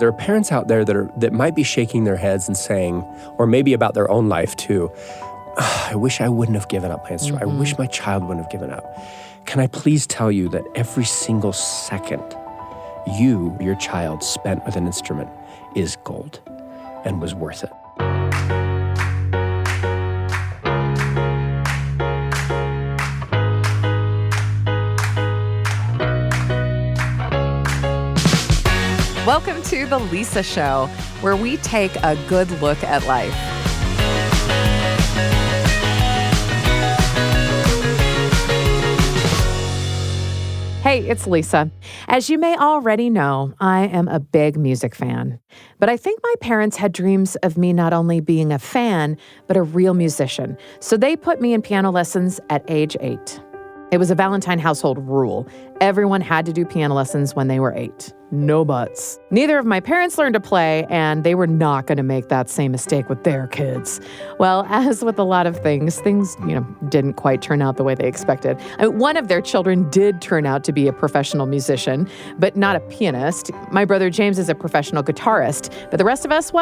There are parents out there that might be shaking their heads and saying, or maybe about their own life too, I wish I wouldn't have given up my instrument. I wish my child wouldn't have given up. Can I please tell you that every single second your child spent with an instrument is gold and was worth it. Welcome to The Lisa Show, where we take a good look at life. Hey, it's Lisa. As you may already know, I am a big music fan. But I think my parents had dreams of me not only being a fan, but a real musician. So they put me in piano lessons at age 8. It was a Valentine household rule. Everyone had to do piano lessons when they were 8. No buts. Neither of my parents learned to play, and they were not going to make that same mistake with their kids. Well, as with a lot of things, didn't quite turn out the way they expected. One of their children did turn out to be a professional musician, but not a pianist. My brother James is a professional guitarist, but the rest of us,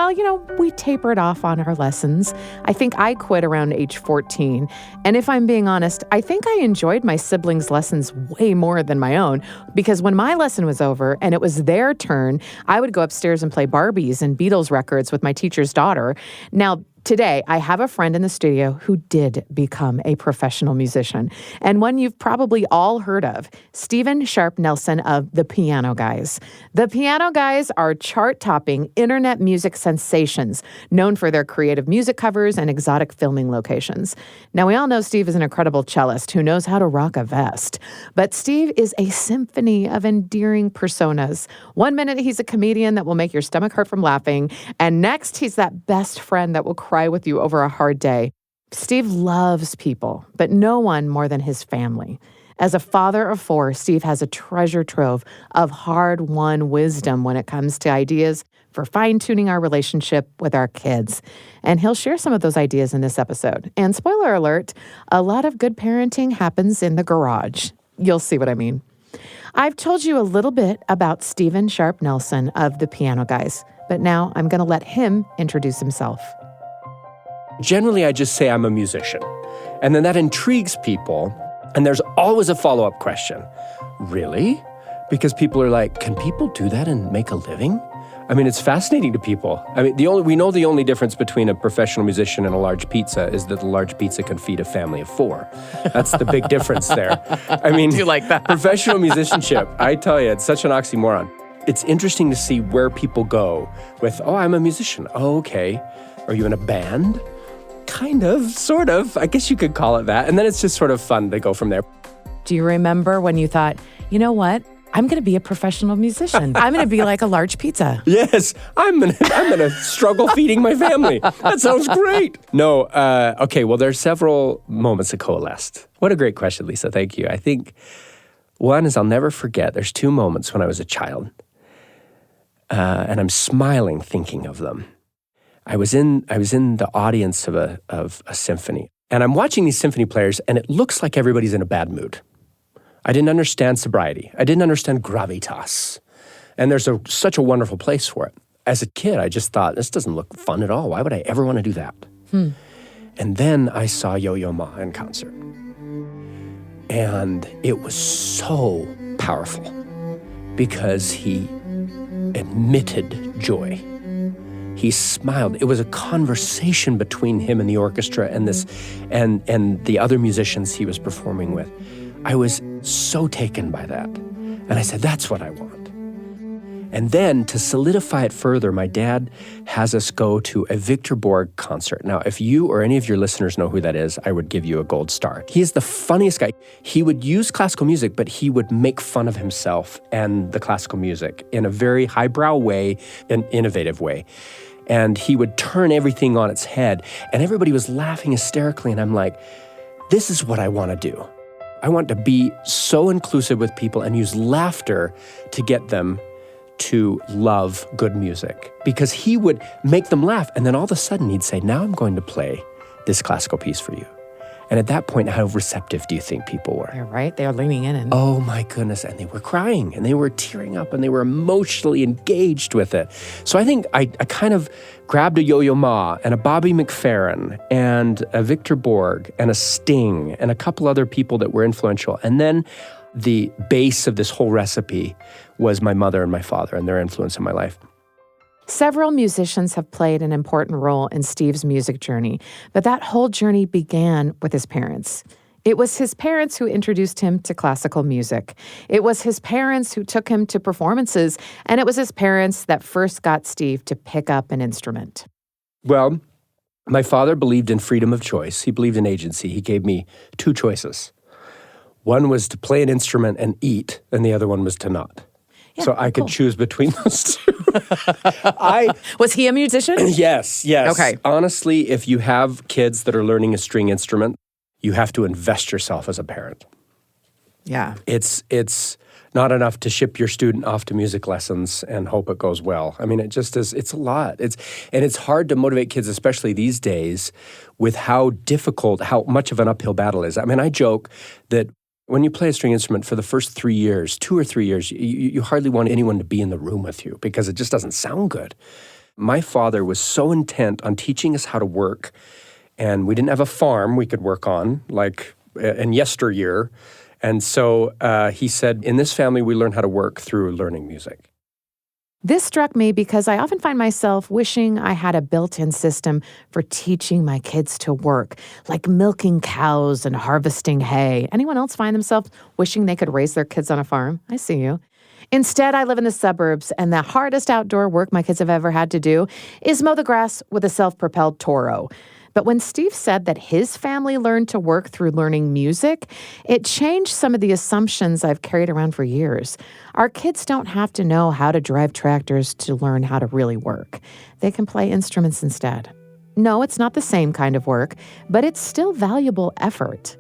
we tapered off on our lessons. I think I quit around age 14, and if I'm being honest, I think I enjoyed my siblings' lessons way more than my own, because when my lesson was over and it was their turn, I would go upstairs and play Barbies and Beatles records with my teacher's daughter. Now, today, I have a friend in the studio who did become a professional musician, and one you've probably all heard of, Stephen Sharp Nelson of The Piano Guys. The Piano Guys are chart-topping internet music sensations, known for their creative music covers and exotic filming locations. Now, we all know Steve is an incredible cellist who knows how to rock a vest, but Steve is a symphony of endearing personas. One minute, he's a comedian that will make your stomach hurt from laughing, and next, he's that best friend that will cry with you over a hard day. Steve loves people, but no one more than his family. As a father of 4, Steve has a treasure trove of hard-won wisdom when it comes to ideas for fine-tuning our relationship with our kids. And he'll share some of those ideas in this episode. And spoiler alert, a lot of good parenting happens in the garage. You'll see what I mean. I've told you a little bit about Stephen Sharp Nelson of The Piano Guys, but now I'm going to let him introduce himself. Generally, I just say I'm a musician. And then that intrigues people. And there's always a follow-up question. Really? Because people are like, can people do that and make a living? I mean, it's fascinating to people. I mean, we know the only difference between a professional musician and a large pizza is that the large pizza can feed a family of 4. That's the big difference there. I mean, do you like that? Professional musicianship, I tell you, it's such an oxymoron. It's interesting to see where people go with, I'm a musician. Oh, okay. Are you in a band? Kind of, sort of. I guess you could call it that. And then it's just sort of fun to go from there. Do you remember when you thought, you know what? I'm going to be a professional musician. I'm going to be like a large pizza. Yes, I'm gonna struggle feeding my family. That sounds great. No, okay, well, there's several moments that coalesced. What a great question, Lisa. Thank you. I think one is I'll never forget. There's 2 moments when I was a child, and I'm smiling thinking of them. I was in the audience of a symphony, and I'm watching these symphony players, and it looks like everybody's in a bad mood. I didn't understand sobriety. I didn't understand gravitas, and there's such a wonderful place for it. As a kid, I just thought, this doesn't look fun at all. Why would I ever want to do that? And then I saw Yo-Yo Ma in concert, and it was so powerful because he emitted joy. He smiled. It was a conversation between him and the orchestra and the other musicians he was performing with. I was so taken by that. And I said, that's what I want. And then to solidify it further, my dad has us go to a Victor Borg concert. Now, if you or any of your listeners know who that is, I would give you a gold star. He is the funniest guy. He would use classical music, but he would make fun of himself and the classical music in a very highbrow way, an innovative way. And he would turn everything on its head. And everybody was laughing hysterically. And I'm like, this is what I want to do. I want to be so inclusive with people and use laughter to get them to love good music. Because he would make them laugh. And then all of a sudden he'd say, now I'm going to play this classical piece for you. And at that point, how receptive do you think people were? You're right. They are leaning in. And Oh my goodness. And they were crying and they were tearing up and they were emotionally engaged with it. So I think I kind of grabbed a Yo-Yo Ma and a Bobby McFerrin and a Victor Borg and a Sting and a couple other people that were influential. And then the base of this whole recipe was my mother and my father and their influence in my life. several musicians have played an important role in Steve's music journey, but that whole journey began with his parents. It was his parents who introduced him to classical music. It was his parents who took him to performances, and it was his parents that first got Steve to pick up an instrument. Well, my father believed in freedom of choice. He believed in agency. He gave me two choices. One was to play an instrument and eat, and the other one was to not. Yeah, so I could choose between those two. Was he a musician? Yes. Okay. Honestly, if you have kids that are learning a string instrument, you have to invest yourself as a parent. Yeah. It's not enough to ship your student off to music lessons and hope it goes well. I mean, it just is, it's a lot. It's hard to motivate kids, especially these days, with how much of an uphill battle is. I mean, I joke that when you play a string instrument for the first 3 years, 2 or 3 years, you hardly want anyone to be in the room with you because it just doesn't sound good. My father was so intent on teaching us how to work, and we didn't have a farm we could work on, like in yesteryear. And so he said, in this family, we learn how to work through learning music. This struck me because I often find myself wishing I had a built-in system for teaching my kids to work, like milking cows and harvesting hay. Anyone else find themselves wishing they could raise their kids on a farm? I see you. Instead, I live in the suburbs, and the hardest outdoor work my kids have ever had to do is mow the grass with a self-propelled Toro. But when Steve said that his family learned to work through learning music, it changed some of the assumptions I've carried around for years. Our kids don't have to know how to drive tractors to learn how to really work. They can play instruments instead. No, it's not the same kind of work, but it's still valuable effort.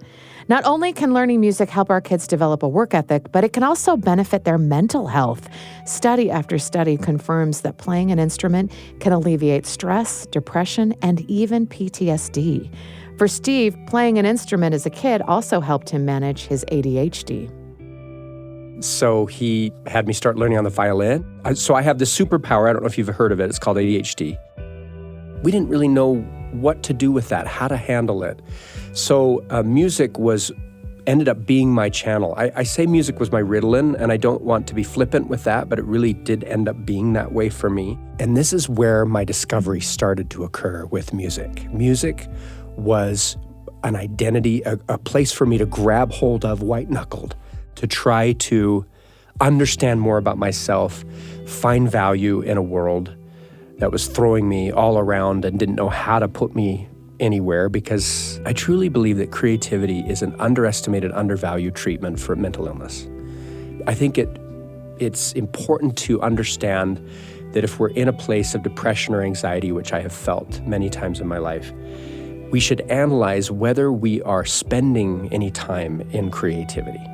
Not only can learning music help our kids develop a work ethic, but it can also benefit their mental health. Study after study confirms that playing an instrument can alleviate stress, depression, and even PTSD. For Steve, playing an instrument as a kid also helped him manage his ADHD. So he had me start learning on the violin. So I have this superpower. I don't know if you've heard of it. It's called ADHD. We didn't really know what to do with that, how to handle it. So music ended up being my channel. I say music was my Ritalin, and I don't want to be flippant with that, but it really did end up being that way for me. And this is where my discovery started to occur with music. Music was an identity, a place for me to grab hold of white-knuckled, to try to understand more about myself, find value in a world that was throwing me all around and didn't know how to put me anywhere, because I truly believe that creativity is an underestimated, undervalued treatment for mental illness. I think it's important to understand that if we're in a place of depression or anxiety, which I have felt many times in my life, we should analyze whether we are spending any time in creativity.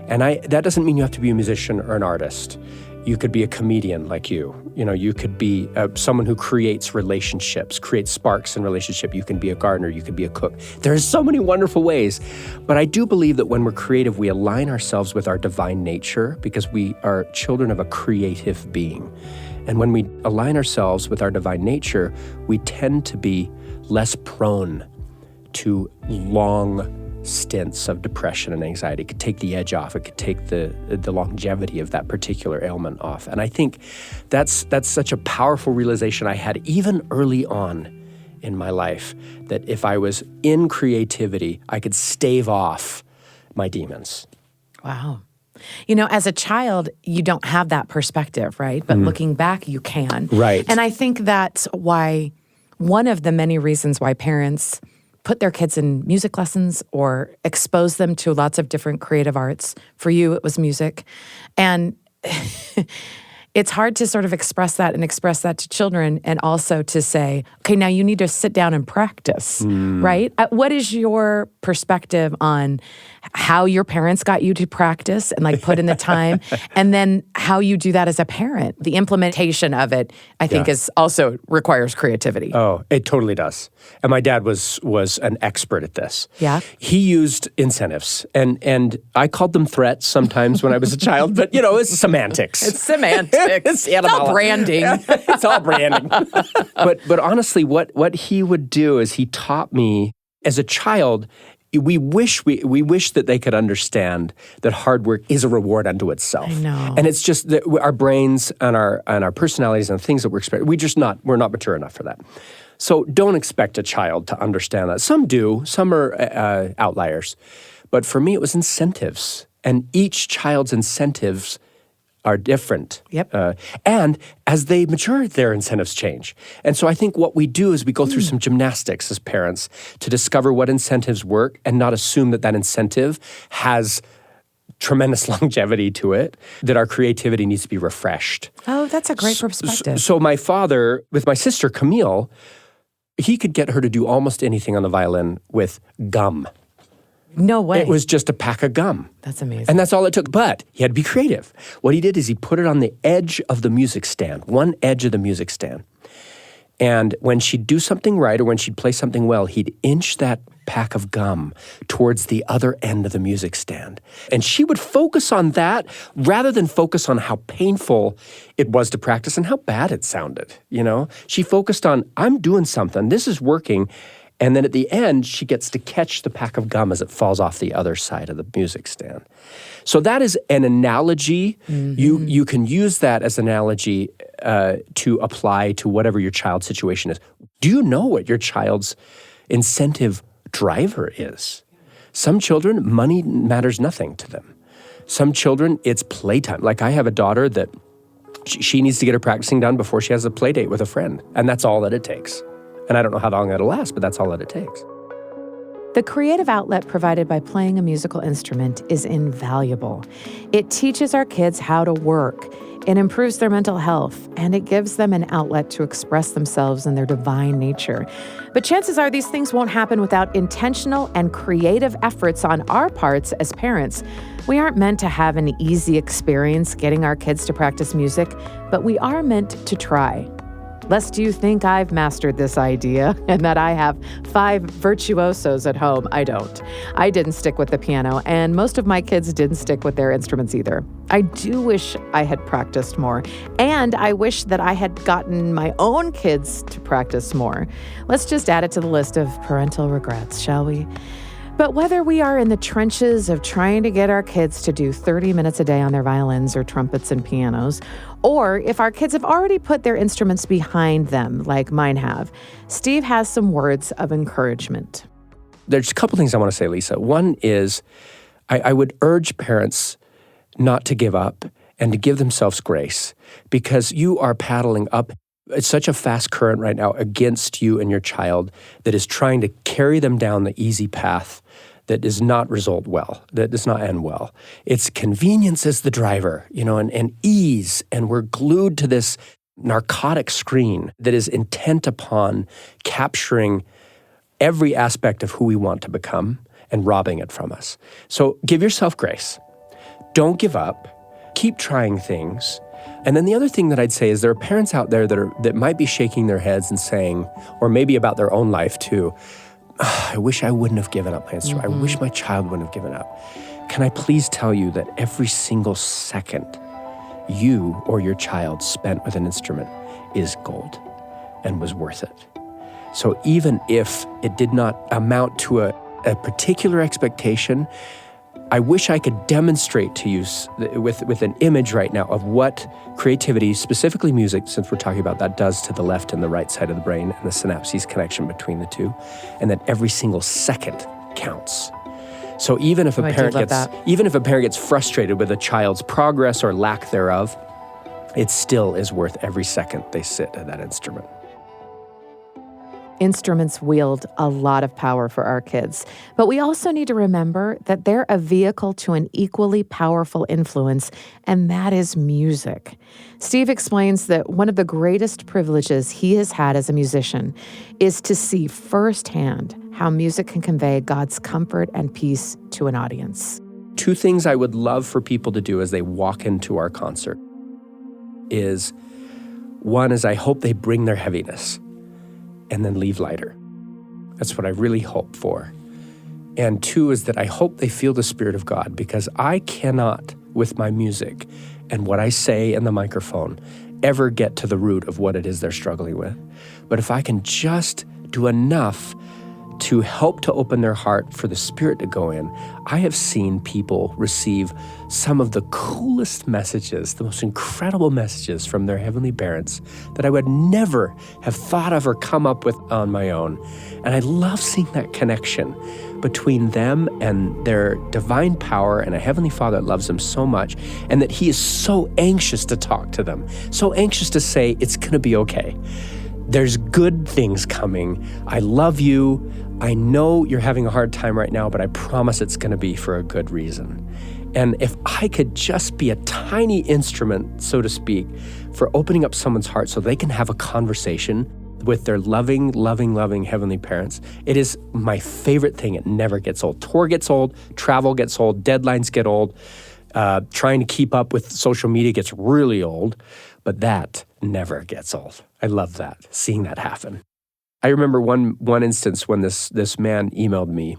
And that doesn't mean you have to be a musician or an artist. You could be a comedian like you. You could be someone who creates relationships, creates sparks in relationship. You can be a gardener. You could be a cook. There are so many wonderful ways. But I do believe that when we're creative, we align ourselves with our divine nature because we are children of a creative being. And when we align ourselves with our divine nature, we tend to be less prone to long stints of depression and anxiety. It could take the edge off. It could take the longevity of that particular ailment off. And I think that's such a powerful realization I had even early on in my life, that if I was in creativity, I could stave off my demons. Wow. As a child, you don't have that perspective, right? But looking back, you can. Right. And I think that's why one of the many reasons why parents put their kids in music lessons or expose them to lots of different creative arts. For you, it was music. And it's hard to sort of express that to children, and also to say, okay, now you need to sit down and practice, right? What is your perspective on how your parents got you to practice and like put in the time, and then how you do that as a parent? The implementation of it, I think, is also requires creativity. Oh, it totally does. And my dad was an expert at this. Yeah. He used incentives, and I called them threats sometimes when I was a child, but it's semantics. It's semantics. It's all branding. It's all branding. But honestly, what he would do is he taught me as a child. We wish that they could understand that hard work is a reward unto itself. I know. And it's just that our brains and our personalities and things that we're expecting, we're not mature enough for that. So don't expect a child to understand that. Some do. Some are outliers. But for me, it was incentives. And each child's incentives are different. Yep. And as they mature, their incentives change. And so I think what we do is we go through some gymnastics as parents to discover what incentives work and not assume that incentive has tremendous longevity to it, that our creativity needs to be refreshed. Oh, that's a great perspective. So my father, with my sister Camille, he could get her to do almost anything on the violin with gum. No way. It was just a pack of gum. That's amazing. And that's all it took. But he had to be creative. What he did is he put it on the edge of the music stand, one edge of the music stand. And when she'd do something right or when she'd play something well, he'd inch that pack of gum towards the other end of the music stand. And she would focus on that rather than focus on how painful it was to practice and how bad it sounded, She focused on, I'm doing something, this is working. And then at the end, she gets to catch the pack of gum as it falls off the other side of the music stand. So that is an analogy. Mm-hmm. You can use that as an analogy to apply to whatever your child's situation is. Do you know what your child's incentive driver is? Some children, money matters nothing to them. Some children, it's playtime. Like I have a daughter that she needs to get her practicing done before she has a play date with a friend. And that's all that it takes. And I don't know how long that'll last, but that's all that it takes. The creative outlet provided by playing a musical instrument is invaluable. It teaches our kids how to work, it improves their mental health, and it gives them an outlet to express themselves in their divine nature. But chances are these things won't happen without intentional and creative efforts on our parts as parents. We aren't meant to have an easy experience getting our kids to practice music, but we are meant to try. Lest you think I've mastered this idea and that I have 5 virtuosos at home, I don't. I didn't stick with the piano, and most of my kids didn't stick with their instruments either. I do wish I had practiced more, and I wish that I had gotten my own kids to practice more. Let's just add it to the list of parental regrets, shall we? But whether we are in the trenches of trying to get our kids to do 30 minutes a day on their violins or trumpets and pianos, or if our kids have already put their instruments behind them, like mine have, Steve has some words of encouragement. There's a couple things I want to say, Lisa. One is I would urge parents not to give up and to give themselves grace, because you are paddling up. It's such a fast current right now against you and your child that is trying to carry them down the easy path that does not result well, that does not end well. It's convenience as the driver, and ease, and we're glued to this narcotic screen that is intent upon capturing every aspect of who we want to become and robbing it from us. So give yourself grace. Don't give up. Keep trying things. And then the other thing that I'd say is there are parents out there that might be shaking their heads and saying, or maybe about their own life too, I wish I wouldn't have given up my instrument. I wish my child wouldn't have given up. Can I please tell you that every single second you or your child spent with an instrument is gold and was worth it. So even if it did not amount to a particular expectation, I wish I could demonstrate to you with an image right now of what creativity, specifically music, since we're talking about that, does to the left and the right side of the brain and the synapses connection between the two, and that every single second counts. So even if a parent gets frustrated with a child's progress or lack thereof, it still is worth every second they sit at that instrument. Instruments wield a lot of power for our kids, but we also need to remember that they're a vehicle to an equally powerful influence, and that is music. Steve explains that one of the greatest privileges he has had as a musician is to see firsthand how music can convey God's comfort and peace to an audience. Two things I would love for people to do as they walk into our concert is, one is I hope they bring their heaviness and then leave lighter. That's what I really hope for. And two is that I hope they feel the Spirit of God, because I cannot, with my music and what I say in the microphone, ever get to the root of what it is they're struggling with. But if I can just do enough to help to open their heart for the Spirit to go in, I have seen people receive some of the coolest messages, the most incredible messages from their heavenly parents that I would never have thought of or come up with on my own. And I love seeing that connection between them and their divine power and a Heavenly Father that loves them so much, and that He is so anxious to talk to them, so anxious to say, it's going to be okay. There's good things coming. I love you. I know you're having a hard time right now, but I promise it's going to be for a good reason. And if I could just be a tiny instrument, so to speak, for opening up someone's heart so they can have a conversation with their loving, loving, loving heavenly parents, it is my favorite thing. It never gets old. Tour gets old, travel gets old, deadlines get old, trying to keep up with social media gets really old, but that never gets old. I love that, seeing that happen. I remember one instance when this man emailed me,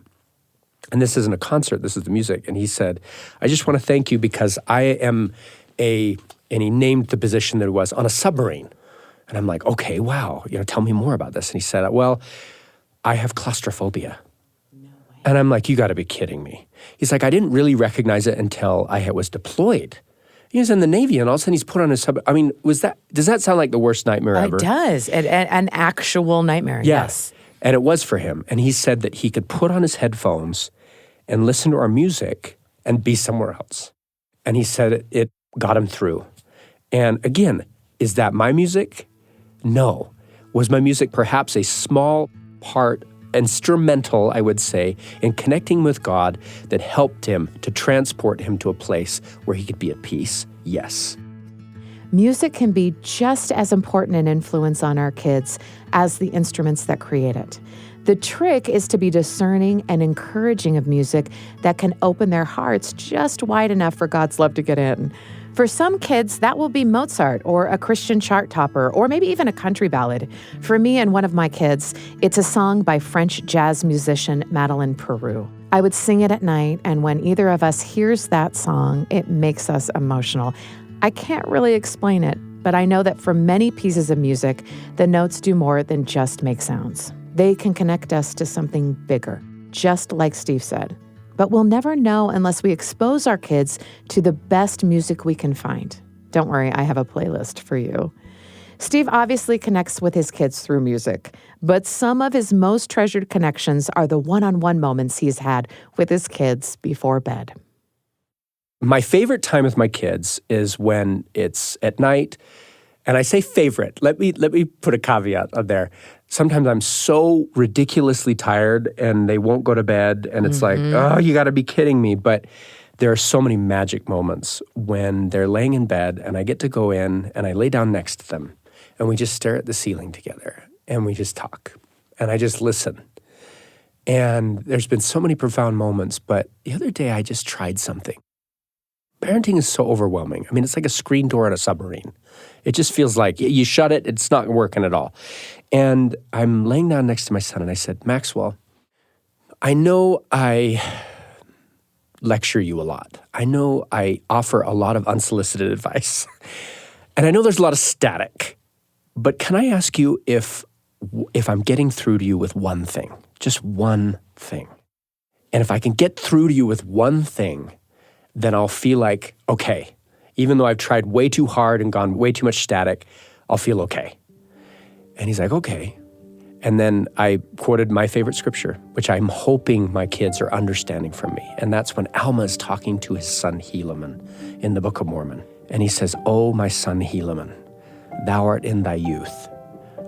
and this isn't a concert, this is the music, and he said, I just want to thank you because I am and he named the position that it was, on a submarine. And I'm like, okay, wow, tell me more about this. And he said, well, I have claustrophobia. No way. And I'm like, you got to be kidding me. He's like, I didn't really recognize it until I was deployed. He was in the Navy, and all of a sudden he's put on his I mean, does that sound like the worst nightmare ever? It does. An actual nightmare, yes. And it was for him. And he said that he could put on his headphones and listen to our music and be somewhere else. And he said it got him through. And again, is that my music? No. Was my music perhaps a small part, instrumental, I would say, in connecting with God that helped him to transport him to a place where he could be at peace? Yes. Music can be just as important an influence on our kids as the instruments that create it. The trick is to be discerning and encouraging of music that can open their hearts just wide enough for God's love to get in. For some kids, that will be Mozart or a Christian chart topper, or maybe even a country ballad. For me and one of my kids, it's a song by French jazz musician Madeleine Peru. I would sing it at night, and when either of us hears that song, it makes us emotional. I can't really explain it, but I know that for many pieces of music, the notes do more than just make sounds. They can connect us to something bigger, just like Steve said. But we'll never know unless we expose our kids to the best music we can find. Don't worry, I have a playlist for you. Steve obviously connects with his kids through music, but some of his most treasured connections are the one-on-one moments he's had with his kids before bed. My favorite time with my kids is when it's at night. And I say favorite. Let me put a caveat on there. Sometimes I'm so ridiculously tired and they won't go to bed, and it's like, oh, you got to be kidding me. But there are so many magic moments when they're laying in bed and I get to go in and I lay down next to them and we just stare at the ceiling together and we just talk and I just listen. And there's been so many profound moments, but the other day I just tried something. Parenting is so overwhelming. I mean, it's like a screen door on a submarine. It just feels like you shut it, it's not working at all. And I'm laying down next to my son and I said, Maxwell, I know I lecture you a lot. I know I offer a lot of unsolicited advice. And I know there's a lot of static. But can I ask you if I'm getting through to you with one thing, just one thing? And if I can get through to you with one thing, then I'll feel like, okay, even though I've tried way too hard and gone way too much static, I'll feel okay. And he's like, okay. And then I quoted my favorite scripture, which I'm hoping my kids are understanding from me. And that's when Alma is talking to his son Helaman in the Book of Mormon. And he says, "Oh, my son Helaman, thou art in thy youth.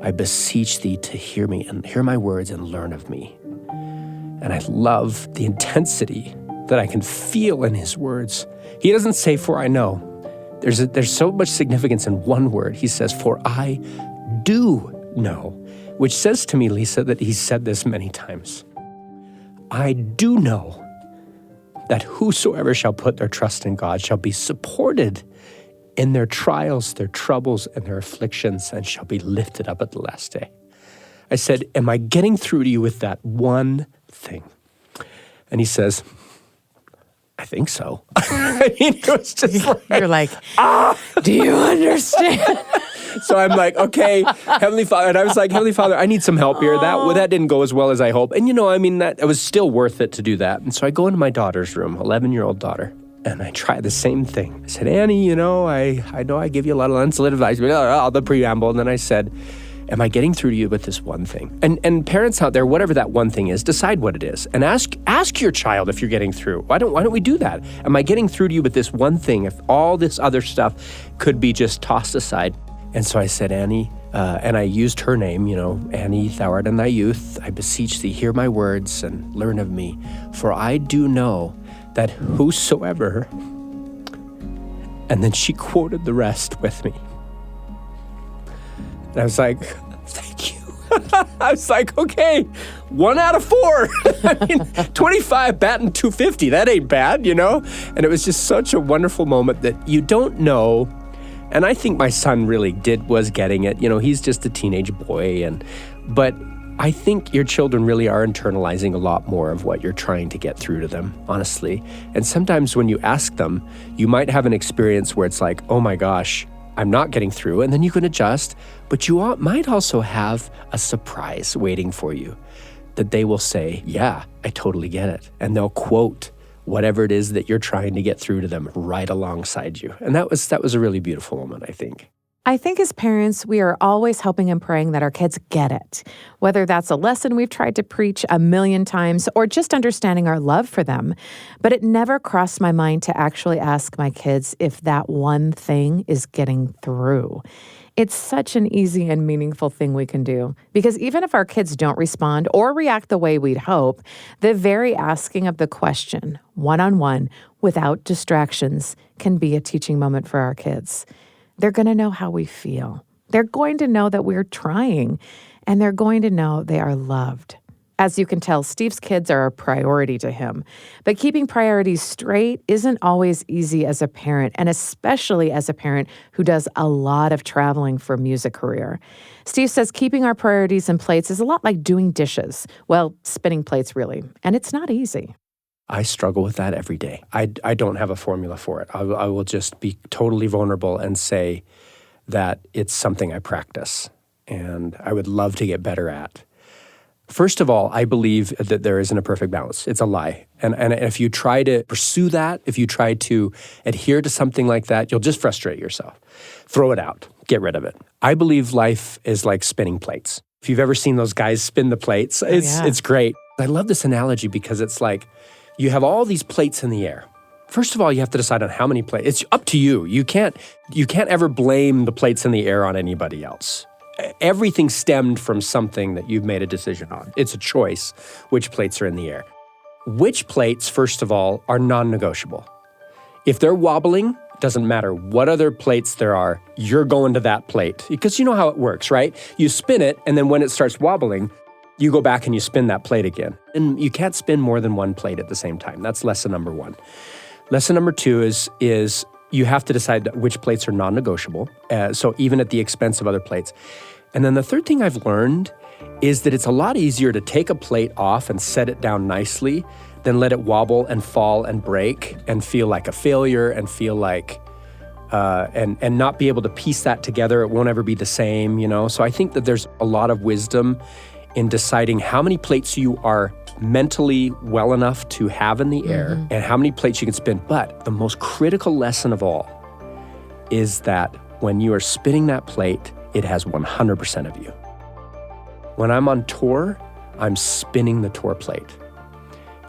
I beseech thee to hear me and hear my words and learn of me. And I love the intensity that I can feel in his words. He doesn't say, for I know. There's so much significance in one word. He says, for I do know, which says to me, Lisa, that he said this many times. I do know that whosoever shall put their trust in God shall be supported in their trials, their troubles, and their afflictions, and shall be lifted up at the last day. I said, am I getting through to you with that one thing? And he says, I think so. I mean, it was just like, You're like, do you understand? So I'm like, okay, Heavenly Father. And I was like, Heavenly Father, I need some help here. That didn't go as well as I hoped. And that it was still worth it to do that. And so I go into my daughter's room, 11-year-old daughter, and I try the same thing. I said, Annie, I know I give you a lot of unsolicited advice, but the preamble. And then I said, am I getting through to you with this one thing? And parents out there, whatever that one thing is, decide what it is. And ask your child if you're getting through. Why don't we do that? Am I getting through to you with this one thing if all this other stuff could be just tossed aside? And so I said, Annie, and I used her name, Annie, thou art in thy youth. I beseech thee, hear my words and learn of me. For I do know that whosoever, and then she quoted the rest with me. And I was like, thank you. I was like, okay, 1 out of 4. 25 batting 250. That ain't bad, And it was just such a wonderful moment that you don't know. And I think my son really was getting it. He's just a teenage boy. But I think your children really are internalizing a lot more of what you're trying to get through to them, honestly. And sometimes when you ask them, you might have an experience where it's like, oh my gosh, I'm not getting through. And then you can adjust. But you might also have a surprise waiting for you that they will say, yeah, I totally get it. And they'll quote whatever it is that you're trying to get through to them right alongside you. And that was a really beautiful moment, I think. I think as parents, we are always hoping and praying that our kids get it, whether that's a lesson we've tried to preach 1,000,000 times or just understanding our love for them. But it never crossed my mind to actually ask my kids if that one thing is getting through. It's such an easy and meaningful thing we can do, because even if our kids don't respond or react the way we'd hope, the very asking of the question, one-on-one, without distractions, can be a teaching moment for our kids. They're going to know how we feel. They're going to know that we're trying, and they're going to know they are loved. As you can tell, Steve's kids are a priority to him. But keeping priorities straight isn't always easy as a parent, and especially as a parent who does a lot of traveling for a music career. Steve says keeping our priorities in place is a lot like doing dishes. Well, spinning plates, really. And it's not easy. I struggle with that every day. I don't have a formula for it. I will just be totally vulnerable and say that it's something I practice and I would love to get better at. First of all, I believe that there isn't a perfect balance. It's a lie. And if you try to pursue that, if you try to adhere to something like that, you'll just frustrate yourself. Throw it out. Get rid of it. I believe life is like spinning plates. If you've ever seen those guys spin the plates, it's great. I love this analogy because it's like you have all these plates in the air. First of all, you have to decide on how many plates. It's up to you. You can't ever blame the plates in the air on anybody else. Everything stemmed from something that you've made a decision on. It's a choice which plates are in the air. Which plates, first of all, are non-negotiable? If they're wobbling, doesn't matter what other plates there are, you're going to that plate. Because you know how it works, right? You spin it, and then when it starts wobbling, you go back and you spin that plate again. And you can't spin more than one plate at the same time. That's lesson number 1. Lesson number 2 is you have to decide which plates are non-negotiable, so even at the expense of other plates. And then the third thing I've learned is that it's a lot easier to take a plate off and set it down nicely than let it wobble and fall and break and feel like a failure and feel like, and not be able to piece that together. It won't ever be the same, So I think that there's a lot of wisdom in deciding how many plates you are mentally well enough to have in the air and how many plates you can spin. But the most critical lesson of all is that when you are spinning that plate, it has 100% of you. When I'm on tour, I'm spinning the tour plate.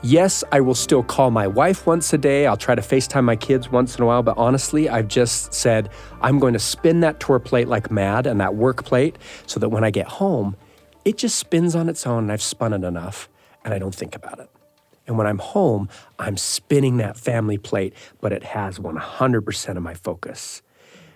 Yes, I will still call my wife once a day. I'll try to FaceTime my kids once in a while. But honestly, I've just said, I'm going to spin that tour plate like mad and that work plate so that when I get home, it just spins on its own and I've spun it enough and I don't think about it. And when I'm home, I'm spinning that family plate, but it has 100% of my focus.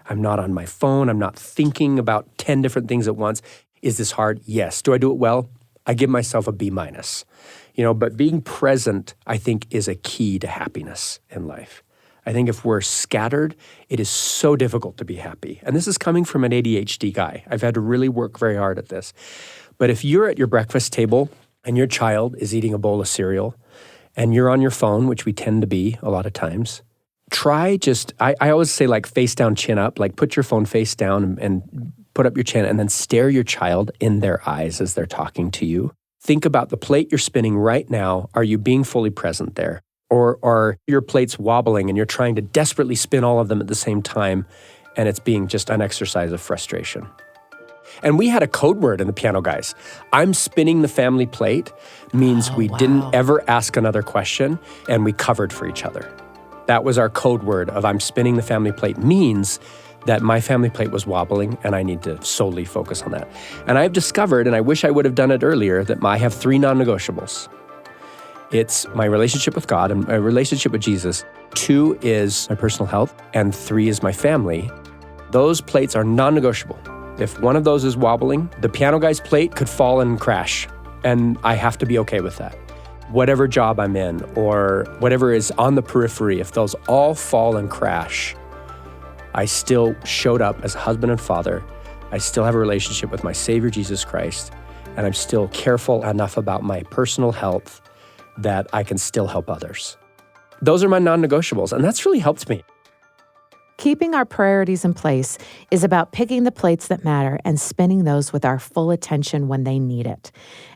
I'm not on my phone. I'm not thinking about 10 different things at once. Is this hard? Yes. Do I do it well? I give myself a B-. But being present, I think, is a key to happiness in life. I think if we're scattered, it is so difficult to be happy. And this is coming from an ADHD guy. I've had to really work very hard at this. But if you're at your breakfast table and your child is eating a bowl of cereal and you're on your phone, which we tend to be a lot of times, try just, I always say like face down, chin up, like put your phone face down and put up your chin and then stare your child in their eyes as they're talking to you. Think about the plate you're spinning right now. Are you being fully present there? Or are your plates wobbling and you're trying to desperately spin all of them at the same time and it's being just an exercise of frustration? And we had a code word in the Piano Guys. I'm spinning the family plate means we didn't ever ask another question and we covered for each other. That was our code word of I'm spinning the family plate means that my family plate was wobbling and I need to solely focus on that. And I've discovered, and I wish I would have done it earlier, that I have 3 non-negotiables. It's my relationship with God and my relationship with Jesus. 2 is my personal health, and 3 is my family. Those plates are non-negotiable. If one of those is wobbling, the Piano Guy's plate could fall and crash, and I have to be okay with that. Whatever job I'm in or whatever is on the periphery, if those all fall and crash, I still showed up as a husband and father. I still have a relationship with my Savior, Jesus Christ, and I'm still careful enough about my personal health that I can still help others. Those are my non-negotiables, and that's really helped me. Keeping our priorities in place is about picking the plates that matter and spinning those with our full attention when they need it.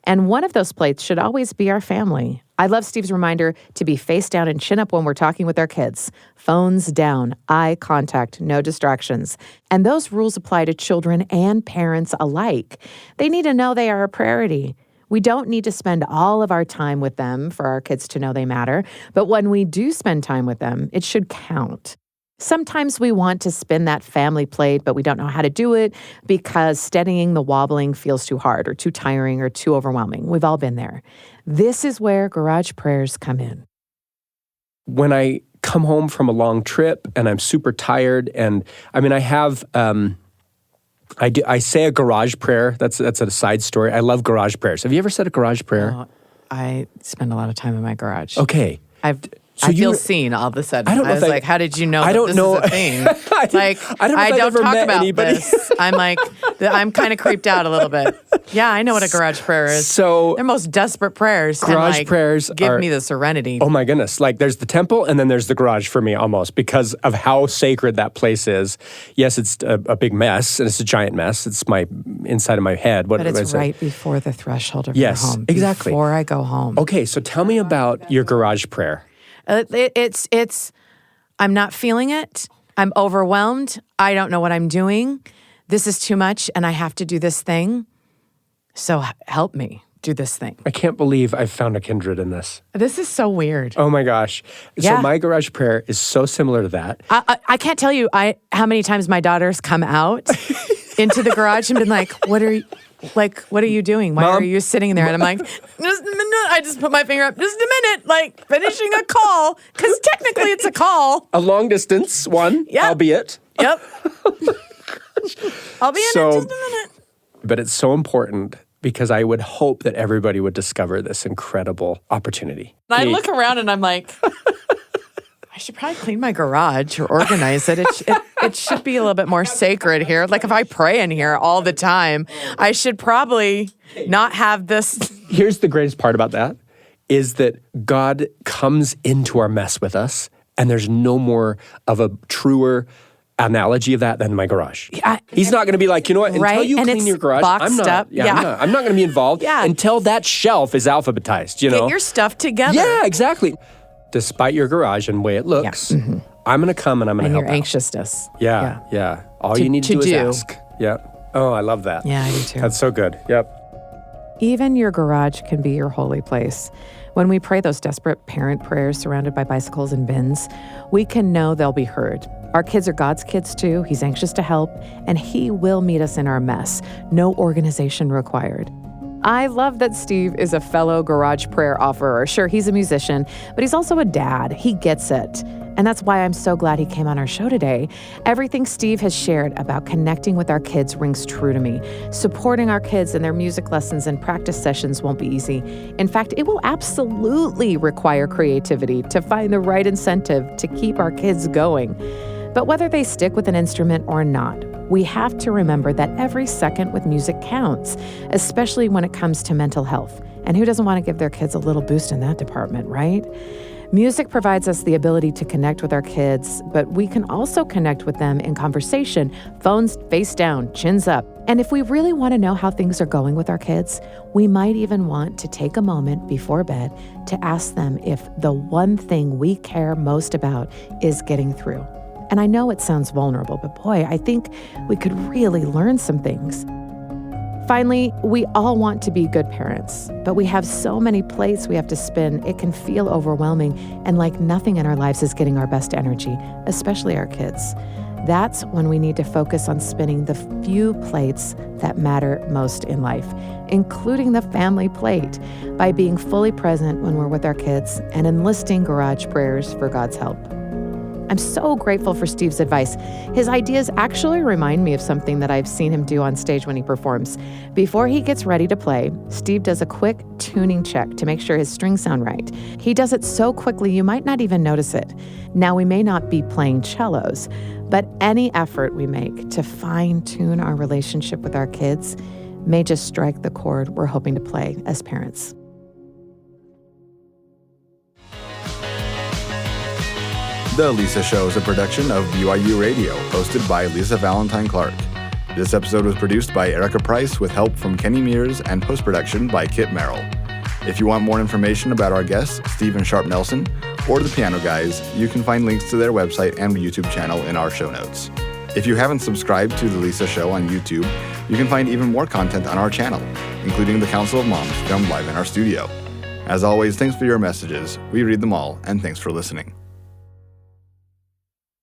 And one of those plates should always be our family. I love Steve's reminder to be face down and chin up when we're talking with our kids. Phones down, eye contact, no distractions. And those rules apply to children and parents alike. They need to know they are a priority. We don't need to spend all of our time with them for our kids to know they matter. But when we do spend time with them, it should count. Sometimes we want to spin that family plate, but we don't know how to do it because steadying the wobbling feels too hard or too tiring or too overwhelming. We've all been there. This is where garage prayers come in. When I come home from a long trip and I'm super tired, and I have, I say a garage prayer. That's a side story. I love garage prayers. Have you ever said a garage prayer? Oh, I spend a lot of time in my garage. Okay. I feel seen all of a sudden. I don't know was like, how did you know this is a thing? I don't talk about anybody. This. I'm like, I'm kind of creeped out a little bit. Yeah, I know what a garage prayer is. So they're most desperate prayers. Garage prayers give me the serenity. Oh my goodness. Like there's the temple and then there's the garage for me almost because of how sacred that place is. Yes, it's a big mess and it's a giant mess. It's my inside of my head. But it's right before the threshold of your home. Yes, exactly. Before I go home. Okay, so tell me about your garage prayer. It's I'm not feeling it. I'm overwhelmed. I don't know what I'm doing. This is too much and I have to do this thing. So help me do this thing. I can't believe I've found a kindred in this. This is so weird. Oh my gosh. Yeah. So my garage prayer is so similar to that. I can't tell you how many times my daughters come out into the garage and been like, what are you doing? Why Mom? are you sitting there? And I'm like, just a minute. I just put my finger up, just a minute, like finishing a call, because technically it's a call. A long distance one, Yep. albeit. Yep. I'll be in just a minute. But it's so important because I would hope that everybody would discover this incredible opportunity. And I look around and I'm like, I should probably clean my garage or organize it. It should be a little bit more sacred here. Like if I pray in here all the time, I should probably not have this. Here's the greatest part about that is that God comes into our mess with us, and there's no more of a truer analogy of that than my garage. Yeah, He's not going to be like, you know what, until right? you And clean it's your garage, I'm not. up. Yeah. I'm not going to be involved until that shelf is alphabetized, you know? Get your stuff together. Yeah, exactly. Despite your garage and the way it looks, I'm going to come and I'm going to help your out. anxiousness. Yeah. All you need to do is ask. Yeah. Oh, I love that. Yeah, I do too. That's so good. Yep. Even your garage can be your holy place. When we pray those desperate parent prayers surrounded by bicycles and bins, we can know they'll be heard. Our kids are God's kids too. He's anxious to help, and He will meet us in our mess. No organization required. I love that Steve is a fellow garage prayer offerer. Sure, he's a musician, but he's also a dad. He gets it. And that's why I'm so glad he came on our show today. Everything Steve has shared about connecting with our kids rings true to me. Supporting our kids in their music lessons and practice sessions won't be easy. In fact, it will absolutely require creativity to find the right incentive to keep our kids going. But whether they stick with an instrument or not, we have to remember that every second with music counts, especially when it comes to mental health. And who doesn't want to give their kids a little boost in that department, right? Music provides us the ability to connect with our kids, but we can also connect with them in conversation, phones face down, chins up. And if we really want to know how things are going with our kids, we might even want to take a moment before bed to ask them if the one thing we care most about is getting through. And I know it sounds vulnerable, but boy, I think we could really learn some things. Finally, we all want to be good parents, but we have so many plates we have to spin, it can feel overwhelming and like nothing in our lives is getting our best energy, especially our kids. That's when we need to focus on spinning the few plates that matter most in life, including the family plate, by being fully present when we're with our kids and enlisting garage prayers for God's help. I'm so grateful for Steve's advice. His ideas actually remind me of something that I've seen him do on stage when he performs. Before he gets ready to play, Steve does a quick tuning check to make sure his strings sound right. He does it so quickly you might not even notice it. Now, we may not be playing cellos, but any effort we make to fine-tune our relationship with our kids may just strike the chord we're hoping to play as parents. The Lisa Show is a production of BYU Radio, hosted by Lisa Valentine Clark. This episode was produced by Erica Price with help from Kenny Mears and post-production by Kit Merrill. If you want more information about our guests, Stephen Sharp Nelson, or the Piano Guys, you can find links to their website and YouTube channel in our show notes. If you haven't subscribed to The Lisa Show on YouTube, you can find even more content on our channel, including the Council of Moms filmed live in our studio. As always, thanks for your messages. We read them all, and thanks for listening.